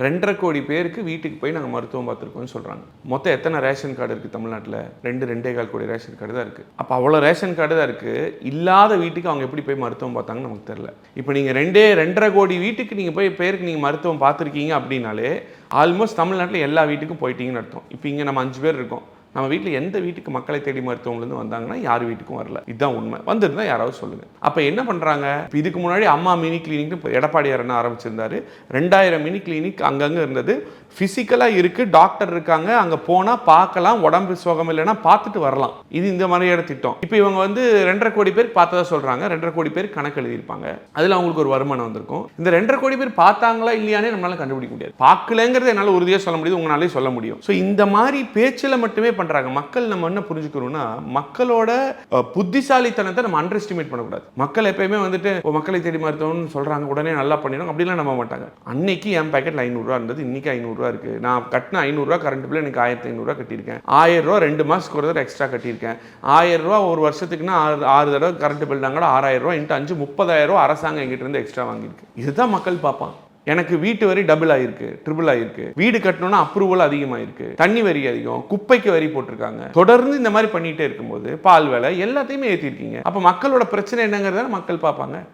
2.5 கோடி பேருக்கு வீட்டுக்கு போய் நாங்கள் மருத்துவம் பார்த்துருக்கோம்னு சொல்கிறாங்க. மொத்தம் எத்தனை ரேஷன் கார்டு இருக்குது தமிழ்நாட்டில்? 2.25 கோடி ரேஷன் கார்டு தான் இருக்குது. அப்போ அவ்வளோ ரேஷன் கார்டு தான் இருக்குது. இல்லாத வீட்டுக்கு அவங்க எப்படி போய் மருத்துவம் பார்த்தாங்கன்னு நமக்கு தெரியல. இப்போ நீங்கள் 2.5 கோடி வீட்டுக்கு நீங்கள் போய் பேருக்கு நீங்கள் மருத்துவம் பார்த்துருக்கீங்க அப்படின்னாலே ஆல்மோஸ்ட் தமிழ்நாட்டில் எல்லா வீட்டுக்கும் போயிட்டீங்கன்னு அர்த்தம். இப்போ இங்கே நம்ம 5 பேர் இருக்கோம். நம்ம வீட்டில் எந்த வீட்டுக்கு மக்களை தேடி மருத்துவம்லேருந்து வந்தாங்கன்னா யார் வீட்டுக்கும் வரல. இதுதான் உண்மை. வந்திருந்தா யாராவது சொல்லுங்கள். அப்போ என்ன பண்ணுறாங்க? இப்போ இதுக்கு முன்னாடி அம்மா மினி கிளினிக்னு இப்போ எடப்பாடியார் என்ன ஆரம்பிச்சிருந்தாரு. 2000 மினி கிளினிக் அங்கங்கே இருந்தது. ஃபிசிக்கலாக இருக்குது, டாக்டர் இருக்காங்க, அங்கே போனால் பார்க்கலாம், உடம்பு சுகம் இல்லைன்னா பார்த்துட்டு வரலாம். இது இந்த மாதிரியான திட்டம். இப்போ இவங்க 2.5 கோடி பேர் பார்த்ததா சொல்கிறாங்க. 2.5 கோடி பேர் கணக்கு எழுதியிருப்பாங்க. அதில் அவங்களுக்கு ஒரு வருமானம் வந்திருக்கும். இந்த 2.5 கோடி பேர் பார்த்தாங்களா இல்லையானே நம்மளால கண்டுபிடிக்க முடியாது. பார்க்கலங்கிறது என்னால் உறுதியாக சொல்ல முடியுது, உங்களாலே சொல்ல முடியும். ஸோ இந்த மாதிரி பேச்சில் மட்டுமே பண்ணுறாங்க. மக்கள் நம்ம என்ன புரிஞ்சுக்கணும்னா, மக்களோட புத்திசாலித்தனத்தை நம்ம அண்டர் எஸ்டிமேட் பண்ணக்கூடாது. மக்கள் எப்பயுமே மக்களை தேடி மருத்துவம்னு சொல்கிறாங்க, உடனே நல்லா பண்ணிடும் அப்படிலாம் நம்ப மாட்டாங்க. அன்னைக்கு என் பேக்கெட்டில் 500 ரூபா இருந்தது, இன்னைக்கு 500 ரூபா இருக்கு. நான் கட்டின 500 ரூபா கரண்ட் பில் எனக்கு 1500 ரூபா கட்டியிருக்கேன். 1000 ரூபா 2 மாசத்துக்கு ஒரு தடவை எக்ஸ்ட்ரா கட்டியிருக்கேன். 1000 ரூபா ஒரு வருஷத்துக்குன்னா 6 தடவை கரண்ட் பில் தாங்க. 6000 ரூபா இன்ட்டு 5 30,000 ரூபா அரசாங்கம் எங்கிட்ட இருந்து எக்ஸ்ட்ரா வாங்கியிருக்கு. இதுதான் மக்கள் பார்ப்பான். எனக்கு வீட்டு வரி டபுள் ஆயிருக்கு, ட்ரிபிள் ஆயிருக்கு, வீடு கட்டணும்னா அப்ரூவல் அதிகமாயிருக்கு, தண்ணி வரி அதிகம், குப்பைக்கு வரி போட்டிருக்காங்க. தொடர்ந்து இந்த மாதிரி பண்ணிட்டே இருக்கும்போது பால் விலை எல்லாத்தையுமே ஏற்றிருக்கீங்க. அப்போ மக்களோட பிரச்சனை என்னங்கிறத மக்கள் பார்ப்பாங்க.